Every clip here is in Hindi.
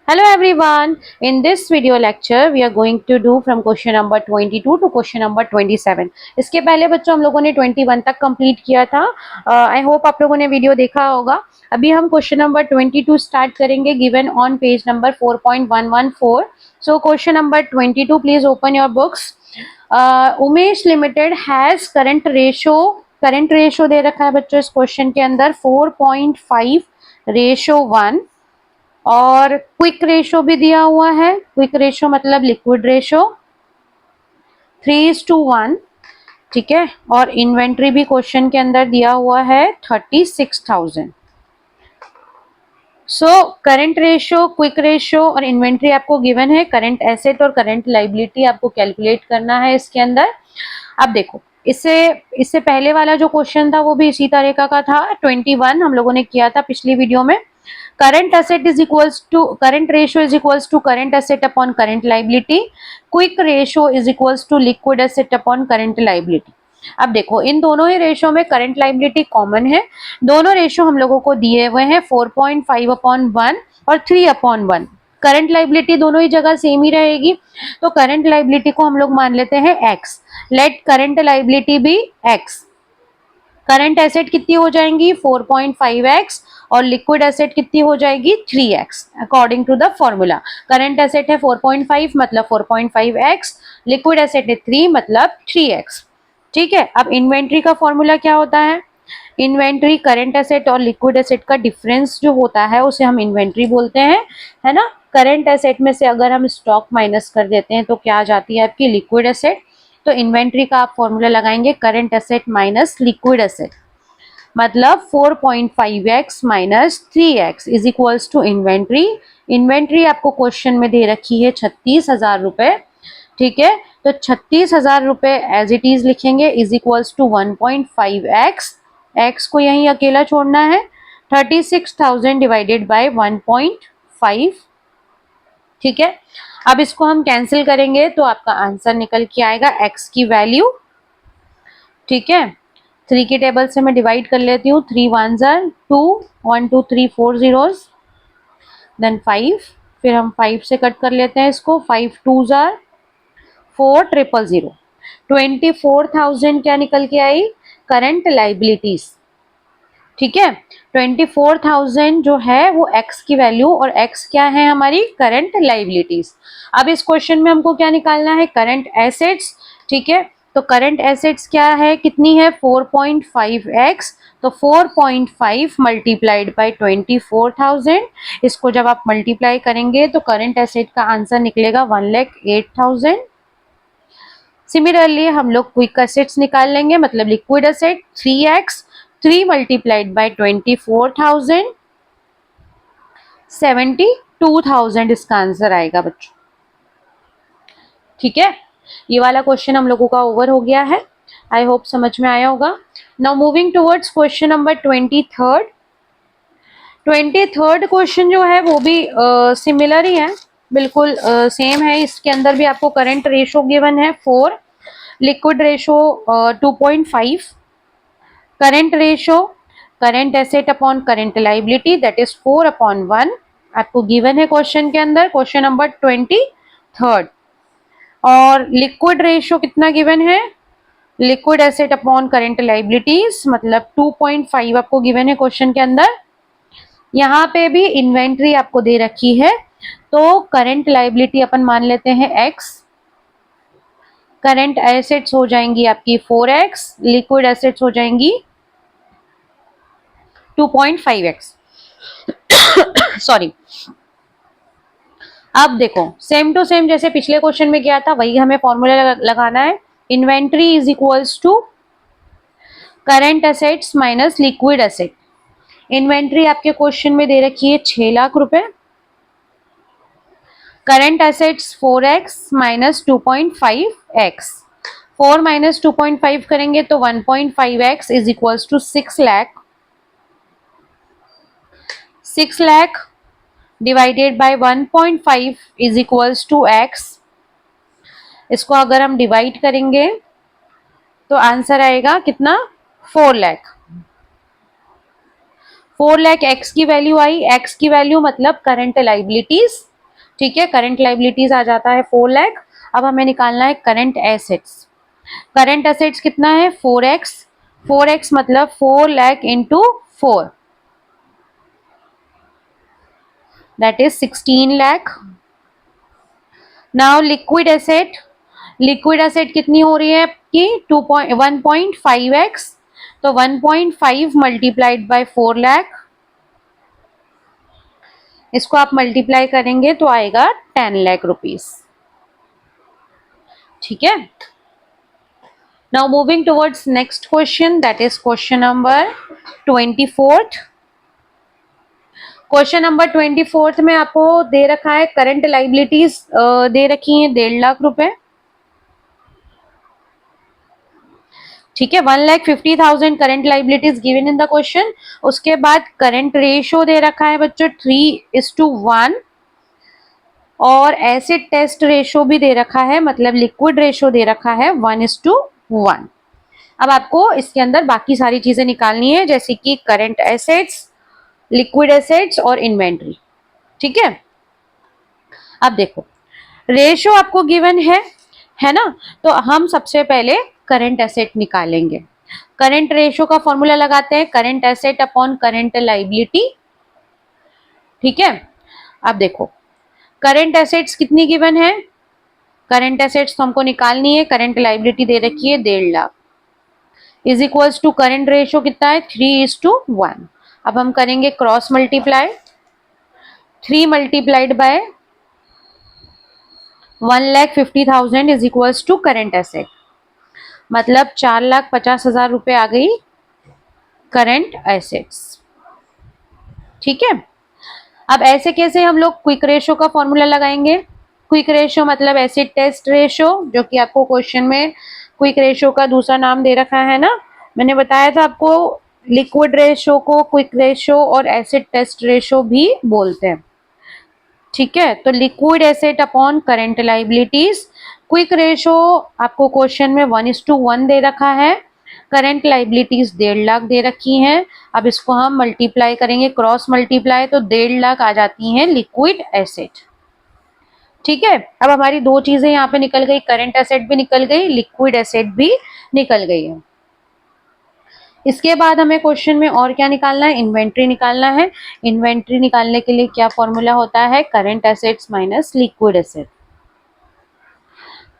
Hello everyone. In this video lecture we are going to do from question number 22 to question number 27. इसके पहले बच्चों हम लोगों ने 21 तक कंप्लीट किया था. आई होप आप लोगों ने वीडियो देखा होगा. अभी हम क्वेश्चन नंबर 22 स्टार्ट करेंगे given on page number 4.114. So question number 22, please open your books. Umesh limited has current ratio दे रखा है बच्चों इस क्वेश्चन के अंदर 4.5:1 और क्विक रेशो भी दिया हुआ है. क्विक रेशो मतलब लिक्विड रेशो 3:1. ठीक है. और इन्वेंट्री भी क्वेश्चन के अंदर दिया हुआ है 36,000. So current ratio, quick ratio और इन्वेंट्री आपको गिवन है. करंट एसेट और करंट लाइबिलिटी आपको कैलकुलेट करना है इसके अंदर. अब देखो, इससे पहले वाला जो क्वेश्चन था वो भी इसी तरीका का था. 21 हम लोगों ने किया था पिछली वीडियो में. Current ratio is equals to current asset upon current liability. Quick ratio is equals to liquid asset upon current liability. अब देखो, इन दोनों ही रेशो में करंट लाइबिलिटी कॉमन है. दोनों रेशो हम लोगों को दिए हुए हैं 4.5/1 और 3/1. करंट लाइबिलिटी दोनों ही जगह सेम ही रहेगी. तो करंट लाइबिलिटी को हम लोग मान लेते हैं x. Let current liability be x. Current asset कितनी हो जाएंगी 4.5x और लिक्विड एसेट कितनी हो जाएगी 3x according to the formula. Current asset है 4.5 मतलब 4.5x, लिक्विड एसेट है 3 मतलब 3x. ठीक है. अब इन्वेंट्री का फॉर्मूला क्या होता है? इन्वेंट्री करंट एसेट और लिक्विड एसेट का डिफरेंस जो होता है उसे हम इन्वेंट्री बोलते हैं, है ना. करंट एसेट में से अगर हम स्टॉक माइनस कर देते हैं तो क्या आ जाती है आपकी लिक्विड एसेट. तो इन्वेंट्री का आप फॉर्मूला लगाएंगे current asset minus liquid asset, मतलब 4.5x minus 3x is equals to inventory. Inventory आपको क्वेश्चन में दे रखी है 36,000 रुपए. ठीक है. तो 36,000 रुपए एज इट इज लिखेंगे is equals to 1.5x. x को यहीं अकेला छोड़ना है. 36,000 डिवाइडेड बाय 1.5. ठीक है. अब इसको हम कैंसिल करेंगे तो आपका आंसर निकल के आएगा x की वैल्यू. ठीक है. 3 की टेबल से मैं डिवाइड कर लेती हूँ. 3 1s are 2, 1 2 3 4 zeros, देन 5. फिर हम 5 से कट कर लेते हैं इसको. 5 2s are 4 000. 24,000 क्या निकल के आई करंट लाइबिलिटीज. ठीक है. 24,000 जो है वो x की वैल्यू और x क्या है हमारी करंट लाइबिलिटीज. अब इस क्वेश्चन में हमको क्या निकालना है करंट एसेट्स. ठीक है. तो करंट एसेट्स क्या है, कितनी है 4.5x. तो 4.5 मल्टीप्लाइड बाई 24,000. इसको जब आप मल्टीप्लाई करेंगे तो करंट एसेट का आंसर निकलेगा 1,08,000. सिमिलरली हम लोग क्विक एसेट्स निकाल लेंगे, मतलब liquid asset 3x. 3 multiplied by 24,000, 72,000 इसका आंसर आएगा बच्चों. ठीक है. ये वाला क्वेश्चन हम लोगों का ओवर हो गया है. आई होप समझ में आया होगा. Now moving towards question number 23. 23 question जो है वो भी सिमिलर ही है, बिल्कुल सेम है. इसके अंदर भी आपको करंट रेशो गिवन है 4, liquid ratio 2.5. Current ratio current asset upon current liability that is 4/1 आपको गिवन है क्वेश्चन के अंदर, क्वेश्चन नंबर 23. और लिक्विड रेशो कितना गिवन है, liquid asset upon current liabilities मतलब 2.5 आपको गिवन है क्वेश्चन के अंदर. यहाँ पे भी इन्वेंट्री आपको दे रखी है. तो करंट लाइबिलिटी अपन मान लेते हैं x. करंट एसेट्स हो जाएंगी आपकी 4x, लिक्विड एसेट्स हो जाएंगी 2.5x. सॉरी. अब देखो, सेम टू सेम जैसे पिछले क्वेश्चन में किया था वही हमें फॉर्मूला लगाना है. Inventory is equals to current assets minus liquid asset. Inventory आपके क्वेश्चन में दे रखी है 6 लाख रुपए. Current assets 4x minus 2.5x. 4 minus 2.5 करेंगे तो 1.5x is equals to 6 lakh. 6 lakh divided by 1.5 is equals to x. इसको अगर हम डिवाइड करेंगे तो आंसर आएगा कितना 4 लाख. 4 लाख x की वैल्यू आई. x की वैल्यू मतलब करंट लाइबिलिटीज ठीक है, करंट लाइबिलिटीज आ जाता है 4 लाख। अब हमें निकालना है करंट एसेट्स। करंट एसेट्स कितना है 4x। 4x मतलब 4 lakh into 4, that is 16 lakh. Now liquid asset, liquid asset कितनी हो रही है आपकी 1.5x, तो 1.5 मल्टीप्लाइड बाय 4 लाख, इसको आप मल्टीप्लाई करेंगे तो आएगा 10 लाख रुपीस। ठीक है, now moving towards next question, that is question number 24। Question number 24 में आपको दे रखा है करंट लाइबिलिटीज दे रखी है 1.5 लाख रुपए। ठीक है, 1,50,000 current liabilities given in the question. उसके बाद करंट रेशियो दे रखा है बच्चों 3:1 और एसिड टेस्ट रेशियो भी दे रखा है, मतलब लिक्विड रेशियो दे रखा है 1:1। अब आपको इसके अंदर बाकी सारी चीजें निकालनी है, जैसे कि करंट एसेट्स, लिक्विड एसेट्स और इन्वेंट्री। ठीक है, अब देखो रेशियो आपको गिवन है ना, तो हम सबसे पहले करंट एसेट निकालेंगे। करंट रेशियो का फॉर्मूला लगाते हैं, current asset upon current liability. ठीक है, अब देखो करंट एसेट्स कितनी गिवन है, करंट एसेट्स तो हमको निकालनी है, करंट लाइबिलिटी दे रखी है 1.5 lakh, is equals to current ratio कितना है 3:1। अब हम करेंगे cross multiply, 3 multiplied by 1,50,000 is equals to current asset, मतलब 4,50,000 रुपए आ गई करंट एसेट्स। ठीक है, अब ऐसे कैसे हम लोग क्विक रेशियो का फॉर्मूला लगाएंगे। क्विक रेशियो मतलब एसिड टेस्ट रेशियो, जो कि आपको क्वेश्चन में क्विक रेशियो का दूसरा नाम दे रखा है ना, मैंने बताया था आपको लिक्विड रेशियो को क्विक रेशियो और एसिड टेस्ट रेशियो भी बोलते हैं। ठीक है, तो liquid asset upon current liabilities, quick ratio आपको क्वेश्चन में 1:1 दे रखा है, करंट लाइबिलिटीज 1.5 लाख दे रखी हैं। अब इसको हम मल्टीप्लाई करेंगे, क्रॉस मल्टीप्लाई, तो 1.5 लाख आ जाती हैं लिक्विड एसेट। ठीक है, अब हमारी दो चीजें यहाँ पे निकल गई, करंट एसेट भी निकल गई, लिक्विड एसेट भी निकल गई है। इसके बाद हमें क्वेश्चन में और क्या निकालना है, इन्वेंट्री निकालना है। इन्वेंट्री निकालने के लिए क्या फॉर्मूला होता है, current assets minus liquid asset,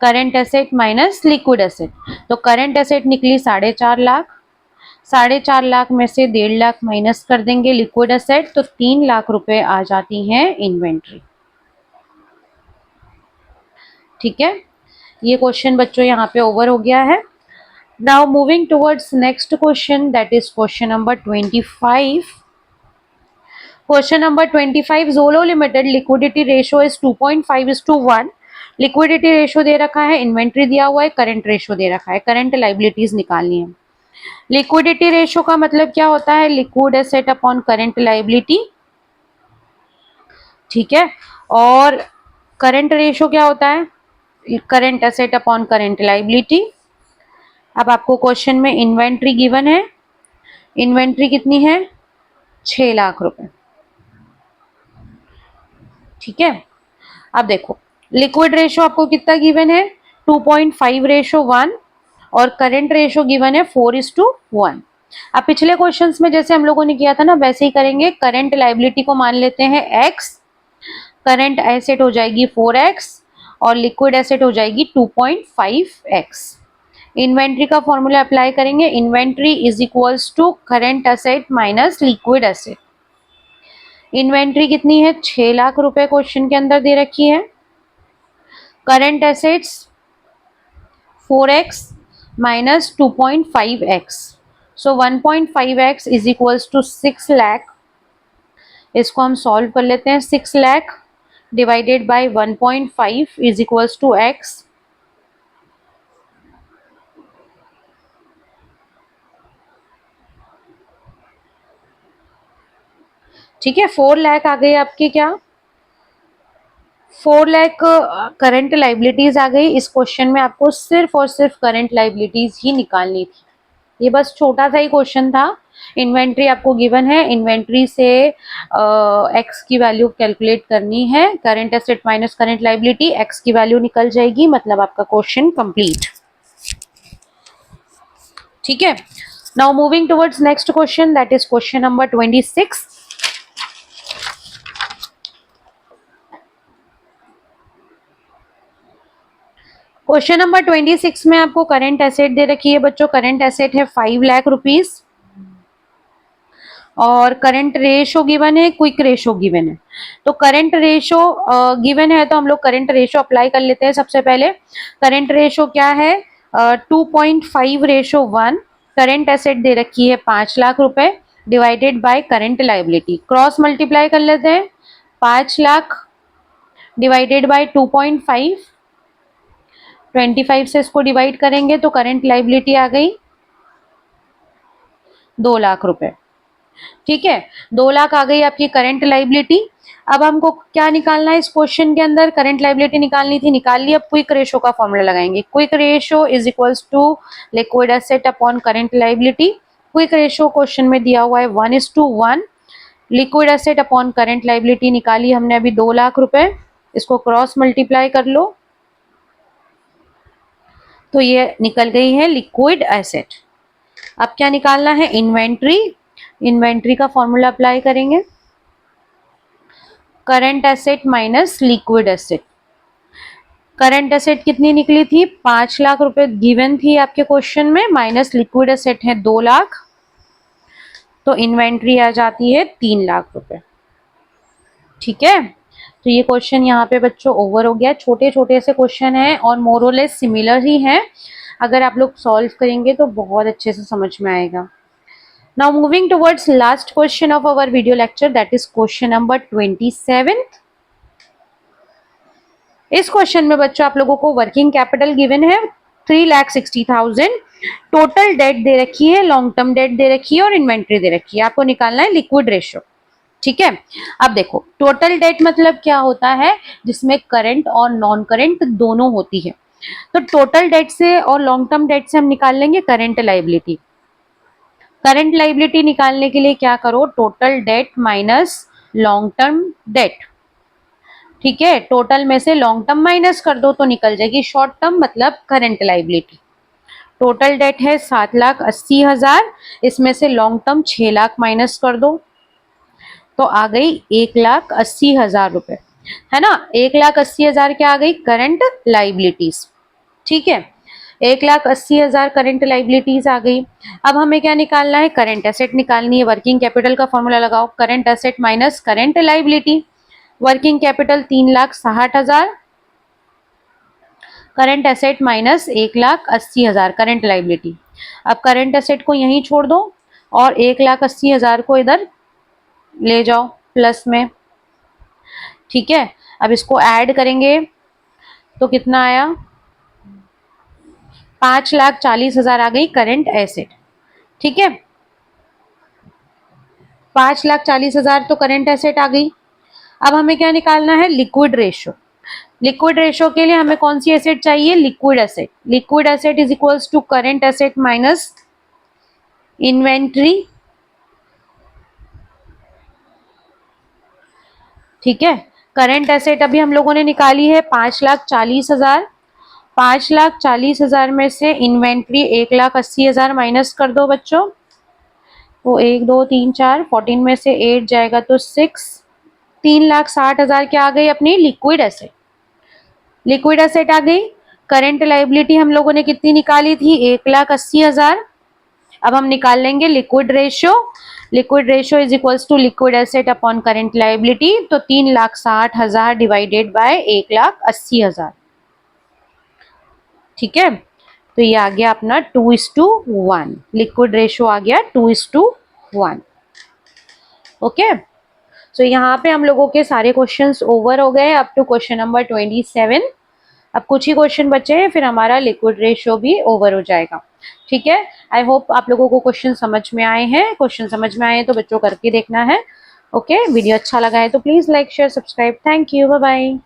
current asset minus liquid asset. तो करंट एसेट निकली 4.5 लाख, 4.5 लाख में से 1.5 लाख माइनस कर देंगे लिक्विड एसेट, तो 3 लाख रुपए आ जाती हैं इन्वेंट्री। ठीक है, ये क्वेश्चन बच्चों यहाँ पे ओवर हो गया है। Now moving towards next question, that is question number 25। Question number 25, Jolo limited liquidity ratio is 2.5:1। Liquidity ratio दे रखा है, इन्वेंट्री दिया हुआ है, करंट रेशियो दे रखा है, करंट लाइबिलिटीज निकालनी है। लिक्विडिटी रेशियो का मतलब क्या होता है, liquid asset upon current liability. ठीक है, और करंट रेशियो क्या होता है, current asset upon current liability. अब आपको क्वेश्चन में इन्वेंट्री गिवन है, इन्वेंट्री कितनी है 6 लाख रुपए। ठीक है, अब देखो लिक्विड रेशियो आपको कितना गिवन है 2.5:1 और करंट रेशियो गिवन है 4:1। अब पिछले क्वेश्चंस में जैसे हम लोगों ने किया था ना, वैसे ही करेंगे। करंट लाइबिलिटी को मान लेते हैं x, करंट एसेट हो जाएगी 4x और लिक्विड एसेट हो जाएगी 2.5x। इन्वेंट्री का फॉर्मूला अप्लाई करेंगे, inventory is equals to current asset minus liquid asset. Inventory कितनी है 6 लाख रुपए क्वेश्चन के अंदर दे रखी है, current assets 4x minus 2.5x, so 1.5x is equals to 6 lakh. इसको हम सॉल्व कर लेते हैं, 6 lakh divided by 1.5 is equals to x। ठीक है, 4 लाख आ गई आपकी, क्या 4 लाख करंट लाइबिलिटीज आ गई। इस क्वेश्चन में आपको सिर्फ और सिर्फ करंट लाइबिलिटीज ही निकालनी थी। ये बस छोटा सा ही क्वेश्चन था, इन्वेंट्री आपको गिवन है, इन्वेंट्री से एक्स की वैल्यू कैलकुलेट करनी है, current asset minus current liability, x की वैल्यू निकल जाएगी, मतलब आपका क्वेश्चन कंप्लीट। ठीक है, now moving towards next question, that is question number 26। Question number 26 में आपको करंट एसेट दे रखी है बच्चों, करंट एसेट है 5 लाख रुपीस और करंट रेशो गिवन है, क्विक रेशो गिवन है। तो करंट रेशो गिवन है तो हम लोग करंट रेशो अप्लाई कर लेते हैं। सबसे पहले करंट रेशो क्या है, 2.5:1। करंट एसेट दे रखी है 5 लाख रुपए divided by current liability, cross multiply कर लेते हैं। 5 लाख डिवाइडेड बाय 2.5, 25 से इसको डिवाइड करेंगे तो करंट लाइबिलिटी आ गई 2 लाख रुपए। ठीक है, 2 लाख आ गई आपकी करंट लाइबिलिटी। अब हमको क्या निकालना है इस क्वेश्चन के अंदर, करंट लाइबिलिटी निकालनी थी, निकाल ली। अब क्विक रेशो का फॉर्मूला लगाएंगे, quick ratio is equals to liquid asset upon current liability. Quick ratio question में दिया हुआ है 1:1। Liquid asset upon current liability निकाली हमने अभी 2 लाख रुपए, इसको क्रॉस मल्टीप्लाई कर लो तो ये निकल गई है लिक्विड एसेट। अब क्या निकालना है, इन्वेंट्री। इन्वेंट्री का फॉर्मूला अप्लाई करेंगे, current asset minus liquid asset. Current asset कितनी निकली थी, 5 लाख रुपए गिवन थी आपके क्वेश्चन में, माइनस लिक्विड एसेट है 2 लाख, तो इन्वेंट्री आ जाती है 3 लाख रुपए। ठीक है, तो ये क्वेश्चन यहाँ पे बच्चों ओवर हो गया। छोटे छोटे से क्वेश्चन है और मोरलेस सिमिलर ही हैं, अगर आप लोग सॉल्व करेंगे तो बहुत अच्छे से समझ में आएगा। Now moving towards last question of our video lecture, that is question number 27। इस क्वेश्चन में बच्चों आप लोगों को वर्किंग कैपिटल गिवन है 3,60,000, टोटल डेट दे रखी है, लॉन्ग टर्म डेट दे रखी है और इन्वेंट्री दे रखी है। आपको निकालना है लिक्विड रेशियो। ठीक है, अब देखो टोटल डेट मतलब क्या होता है, जिसमें करंट और नॉन करंट दोनों होती है। तो टोटल डेट से और लॉन्ग टर्म डेट से हम निकाल लेंगे करंट लाइबिलिटी। करंट लाइबिलिटी निकालने के लिए क्या करो, total date minus long term debt. ठीक है, टोटल में से लॉन्ग टर्म माइनस कर दो तो निकल जाएगी शॉर्ट टर्म, मतलब करंट लाइबिलिटी। टोटल डेट है 7,80,000, इसमें से लॉन्ग टर्म 6 लाख माइनस कर दो तो आ गई 1,80,000 रुपए, है ना। 1,80,000 क्या आ गई, करंट लाइबिलिटीज। ठीक है, 1,80,000 करंट लाइबिलिटीज आ गई। अब हमें क्या निकालना है, करंट एसेट निकालनी है। वर्किंग कैपिटल का फॉर्मूला लगाओ, current asset minus current liability. Working capital 3,60,000, current asset minus 1,80,000 current liability. अब करंट एसेट को यहीं छोड़ दो और 1,80,000 को इधर ले जाओ प्लस में। ठीक है, अब इसको ऐड करेंगे तो कितना आया, 5,40,000 आ गई करंट एसेट। ठीक है, 5,40,000 तो करंट एसेट आ गई। अब हमें क्या निकालना है, लिक्विड रेशो। लिक्विड रेशो के लिए हमें कौन सी एसेट चाहिए, liquid asset. Liquid asset is equals to current asset minus inventory. ठीक है, करंट एसेट अभी हम लोगों ने निकाली है 5,40,000। 5,40,000 में से इन्वेंट्री 1,80,000 माइनस कर दो बच्चों, तो 1 2 3 4 14 में से 8 जाएगा तो 6, 3,60,000 क्या आ गई अपनी लिक्विड एसेट। लिक्विड एसेट आ गई। करंट लाइबिलिटी हम लोगों ने कितनी निकाली थी, 1,80,000। अब हम निकाल लेंगे liquid ratio. Liquid ratio is equals to liquid asset upon current liability, तो 3,60,000 डिवाइडेड बाय 1,80,000। ठीक है, तो ये आ गया अपना 2:1, लिक्विड रेशियो आ गया 2:1। ओके, सो यहाँ पे हम लोगों के सारे क्वेश्चंस ओवर हो गए अप टू क्वेश्चन नंबर 27। अब कुछ ही क्वेश्चन बचे हैं, फिर हमारा लिक्विड रेशियो भी ओवर हो जाएगा। ठीक है, आई होप आप लोगों को क्वेश्चन समझ में आए हैं। क्वेश्चन समझ में आए हैं तो बच्चों करके देखना है। ओके, वीडियो अच्छा लगा है तो please like share subscribe. Thank you, bye bye.